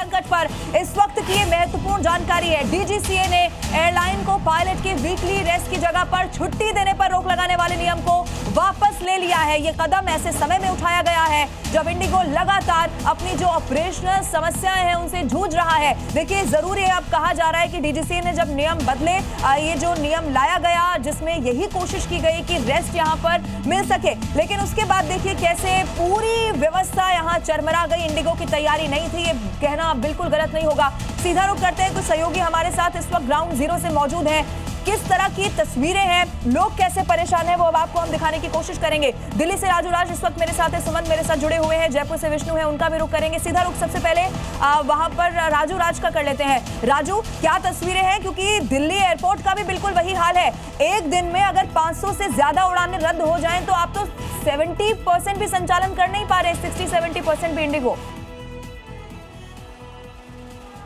संकट पर इस वक्त की ये महत्वपूर्ण जानकारी है। डीजीसीए ने एयरलाइन को पायलट के वीकली रेस्ट की जगह पर छुट्टी देने पर रोक लगाने वाले नियम को वापस ले लिया है। ये कदम ऐसे समय में उठाया गया है जब इंडिगो लगातार अपनी जो ऑपरेशनल समस्याएं हैं उनसे जूझ रहा है। देखिए, जरूरी है, अब कहा जा रहा है कि डीजीसीए ने जब नियम बदले, ये जो नियम लाया गया जिसमें यही कोशिश की गई कि रेस्ट यहां पर मिल सके, लेकिन उसके बाद देखिए कैसे पूरी व्यवस्था यहां चरमरा गई। इंडिगो की तैयारी नहीं थी, ये कहना बिल्कुल गलत नहीं होगा। सीधा रुख करते हैं, कुछ सहयोगी हमारे साथ इस वक्त ग्राउंड जीरो से मौजूद हैं। किस तरह की तस्वीरें हैं, लोग कैसे परेशान हैं, वो अब आपको हम दिखाने की कोशिश करेंगे। दिल्ली से राजू राज इस वक्त मेरे साथ है, सुमन मेरे साथ जुड़े हुए हैं, जयपुर से विष्णु है, उनका भी रुख करेंगे। सीधा रुख सबसे पहले वहां पर राजू राज का कर लेते हैं। राजू, क्या तस्वीरें हैं, क्योंकि दिल्ली एयरपोर्ट का भी बिल्कुल वही हाल है। एक दिन में अगर 500 से ज्यादा उड़ानें रद्द हो जाएं तो आप तो 70% भी संचालन कर नहीं पा रहे, 60-70% भी इंडिगो।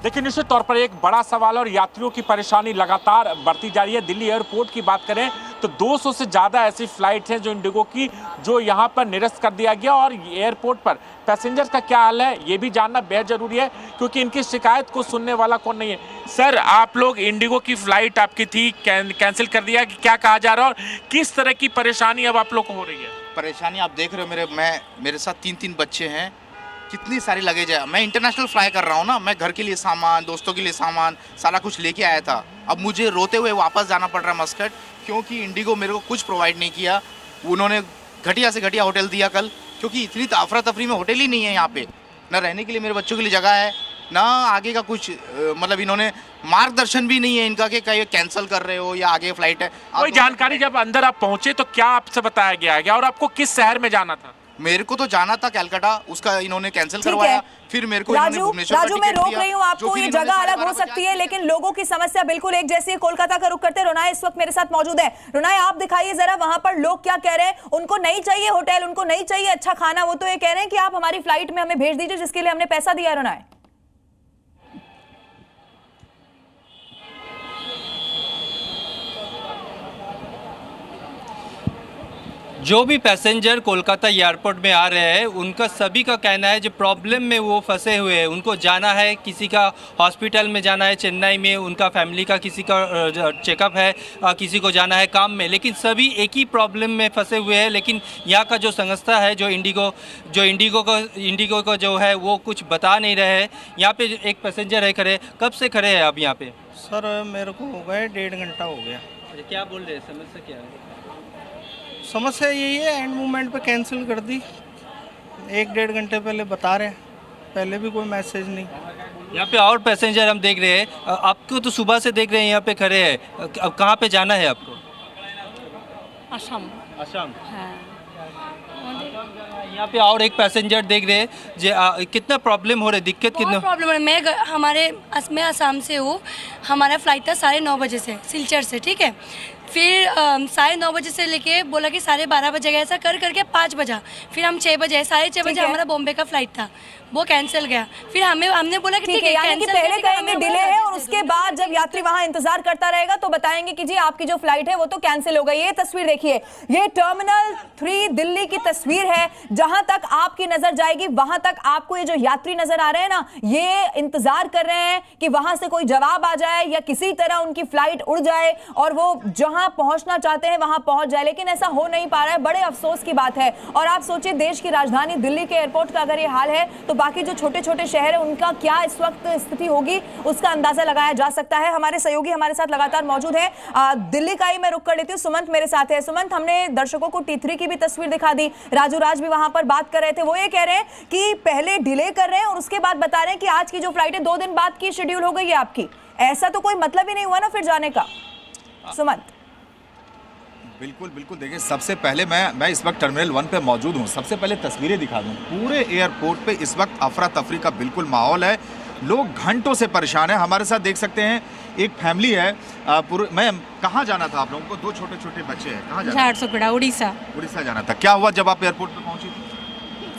देखिए, निश्चित तौर पर एक बड़ा सवाल और यात्रियों की परेशानी लगातार बढ़ती जा रही है। दिल्ली एयरपोर्ट की बात करें तो 200 से ज़्यादा ऐसी फ्लाइट हैं जो इंडिगो की जो यहाँ पर निरस्त कर दिया गया, और एयरपोर्ट पर पैसेंजर्स का क्या हाल है ये भी जानना बेहद जरूरी है, क्योंकि इनकी शिकायत को सुनने वाला कौन नहीं है। सर, आप लोग इंडिगो की फ्लाइट आपकी थी, कैंसिल कर दिया, कि क्या कहा जा रहा है और किस तरह की परेशानी अब आप लोग को हो रही है? परेशानी आप देख रहे हो, मेरे साथ 3 बच्चे हैं, कितनी सारी लगेज है। मैं इंटरनेशनल फ्लाई कर रहा हूँ ना, मैं घर के लिए सामान, दोस्तों के लिए सामान, सारा कुछ लेके आया था। अब मुझे रोते हुए वापस जाना पड़ रहा है मस्कट, क्योंकि इंडिगो मेरे को कुछ प्रोवाइड नहीं किया। उन्होंने घटिया से घटिया होटल दिया कल, क्योंकि इतनी अफरा तफरी में होटल ही नहीं है यहाँ पे, ना रहने के लिए मेरे बच्चों के लिए जगह है, ना आगे का कुछ मतलब इन्होंने मार्गदर्शन भी नहीं है इनका कि कहीं कैंसिल कर रहे हो या आगे फ्लाइट है। कोई जानकारी जब अंदर आप पहुंचे तो क्या आपसे बताया गया है, और आपको किस शहर में जाना था? मेरे को तो जाना था कैलकाटा, उसका इन्होंने कैंसिल करवाया। फिर मेरे को राजू, मैं रोक रही हूँ आपको, ये जगह अलग हो सकती है लेकिन लोगों की समस्या बिल्कुल एक जैसी है। कोलकाता का रुख करते, रोनाय इस वक्त मेरे साथ मौजूद है। रोनाय, आप दिखाइए जरा वहां पर लोग क्या कह रहे हैं। उनको नहीं चाहिए होटल, उनको नहीं चाहिए अच्छा खाना, वो तो ये कह रहे हैं कि आप हमारी फ्लाइट में हमें भेज दीजिए जिसके लिए हमने पैसा दिया। रोनाय, जो भी पैसेंजर कोलकाता एयरपोर्ट में आ रहे हैं उनका सभी का कहना है जो प्रॉब्लम में वो फंसे हुए हैं, उनको जाना है, किसी का हॉस्पिटल में जाना है चेन्नई में, उनका फैमिली का किसी का चेकअप है, किसी को जाना है काम में, लेकिन सभी एक ही प्रॉब्लम में फंसे हुए हैं। लेकिन यहाँ का जो संस्था है जो इंडिगो को जो है वो कुछ बता नहीं रहे हैं। यहाँ पे एक पैसेंजर है खड़े, कब से खड़े हैं आप यहाँ पे? सर, मेरे को हो गए 1.5 घंटा हो गया। क्या बोल रहे हैं, समस्या क्या है? समस्या यही है, एंड मोमेंट पे कैंसिल कर दी, 1-1.5 घंटे पहले बता रहे हैं, पहले भी कोई मैसेज नहीं। यहाँ पे और पैसेंजर हम देख रहे हैं, आपको तो सुबह से देख रहे हैं यहाँ पे खड़े हैं, अब कहाँ पे जाना है आपको? असम। असम, हाँ। यहाँ पे और एक पैसेंजर देख रहे हैं, कितना प्रॉब्लम हो रहा है, दिक्कत कितना प्रॉब्लम है। मैं असम से हूँ, हमारा फ्लाइट था 9:30 बजे से सिलचर से, ठीक है। फिर 9:30 बजे से लेके बोला कि 12:30 बजे गया, ऐसा कर करके 5 बजा, फिर हम 6 बजे, 6:30 बजे हमारा बॉम्बे का फ्लाइट था, वो कैंसिल गया। फिर हमने बोला कि ठीक है, यानी कि पहले कहेंगे डिले है और उसके बाद जब यात्री वहां इंतजार करता रहेगा तो बताएंगे कि जी आपकी जो फ्लाइट है वो तो कैंसिल हो गई। ये तस्वीर देखिए, ये टर्मिनल 3 दिल्ली की तस्वीर है। जहां तक आपकी नजर जाएगी वहां तक आपको ये जो यात्री नजर आ रहे हैं ना, ये इंतजार कर रहे हैं कि वहां से कोई जवाब आ जाए या किसी तरह उनकी फ्लाइट उड़ जाए और वो जहां पहुंचना चाहते हैं वहां पहुंच जाए, लेकिन ऐसा हो नहीं पा रहा है। बड़े अफसोस की बात है। और आप सोचिए, देश की राजधानी दिल्ली के एयरपोर्ट का अगर ये हाल है तो बाकी जो छोटे छोटे शहर है उनका क्या इस वक्त स्थिति होगी उसका अंदाजा लगाया जा सकता है। हमारे सहयोगी हमारे साथ लगातार मौजूद है। दिल्ली का ही मैं रुक कर लेती हूँ, सुमंत मेरे साथ है। सुमंत, हमने दर्शकों को T3 की भी तस्वीर दिखा दी, राजू राज भी वहां पर बात कर रहे थे। वो ये कह रहे हैं कि पहले डिले कर रहे हैं और उसके बाद बता रहे हैं कि आज की जो फ्लाइट है 2 दिन बाद की शेड्यूल हो गई है आपकी। ऐसा तो कोई मतलब ही नहीं हुआ ना फिर जाने का। सुमंत, बिल्कुल बिल्कुल, देखिए सबसे पहले मैं इस वक्त टर्मिनल 1 पे मौजूद हूँ। सबसे पहले तस्वीरें दिखा दूँ, पूरे एयरपोर्ट पे इस वक्त अफरा तफरी का बिल्कुल माहौल है, लोग घंटों से परेशान हैं। हमारे साथ देख सकते हैं एक फैमिली है, मैं कहाँ जाना था आप लोगों को? 2 छोटे छोटे बच्चे हैं, कहाँ जाना? झारसुगुड़ा, उड़ीसा। उड़ीसा जाना था। क्या हुआ जब आप एयरपोर्ट पे पहुंची थी?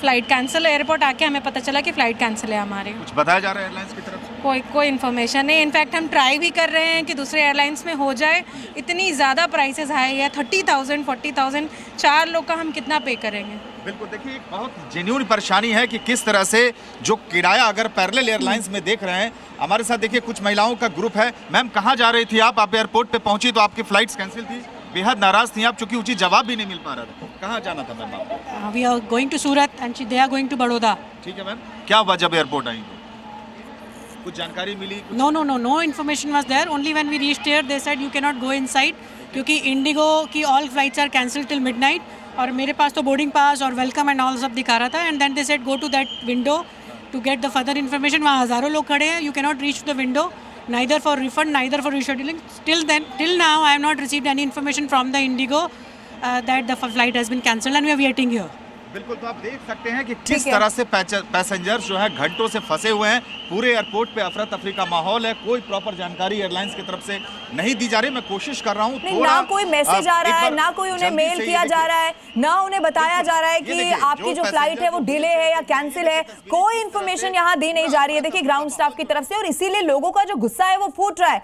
फ्लाइट कैंसिल, एयरपोर्ट आके हमें पता चला कि फ़्लाइट कैंसिल है हमारे। कुछ बताया जा रहा है एयरलाइंस की तरफ से? कोई इन्फॉर्मेशन नहीं। इनफैक्ट हम ट्राई भी कर रहे हैं कि दूसरे एयरलाइंस में हो जाए। इतनी ज़्यादा प्राइसेस हाई है, 30,000 40,000, 4 लोग का हम कितना पे करेंगे? बिल्कुल, देखिए एक बहुत जेन्युइन परेशानी है कि किस तरह से जो किराया अगर पैरेलल एयरलाइंस में देख रहे हैं। हमारे साथ देखिए कुछ महिलाओं का ग्रुप है। मैम, कहाँ जा रही थी आप एयरपोर्ट पे पहुंची तो आपकी फ्लाइट्स कैंसिल थी, बेहद नाराज थी आप चूंकि उचित जवाब भी नहीं मिल पा रहा था। कहाँ जाना था मैम आपको? We are going to Surat and they are going to Baroda. ठीक है मैम, क्या हुआ जब एयरपोर्ट आई तो? कुछ जानकारी मिली? No information was there. Only when we reached here they said you can not go inside क्योंकि इंडिगो की all flights are cancelled till midnight. और मेरे पास तो बोर्डिंग पास और वेलकम एंड ऑल सब दिखा रहा था। And then they said go to that window to get the further information. वहाँ हज़ारों लोग खड़े हैं। You can not reach the window neither for refund neither for rescheduling. Till now I have not received any information from the Indigo that the flight has been cancelled and we are waiting here. बिल्कुल, तो आप देख सकते हैं कि किस तरह से पैसेंजर्स जो है घंटों से फंसे हुए हैं। पूरे एयरपोर्ट पे अफरा तफरी का माहौल है। कोई प्रॉपर जानकारी एयरलाइंस की तरफ से नहीं दी जा रही। मैं कोशिश कर रहा हूँ ना कोई मैसेज आ रहा है, ना कोई उन्हें मेल किया जा रहा है, ना उन्हें बताया जा रहा है कि आपकी जो फ्लाइट है वो डिले है या कैंसिल है। कोई इन्फॉर्मेशन यहाँ दी नहीं जा रही है देखिए ग्राउंड स्टाफ की तरफ से, और इसीलिए लोगों का जो गुस्सा है वो फूट रहा है।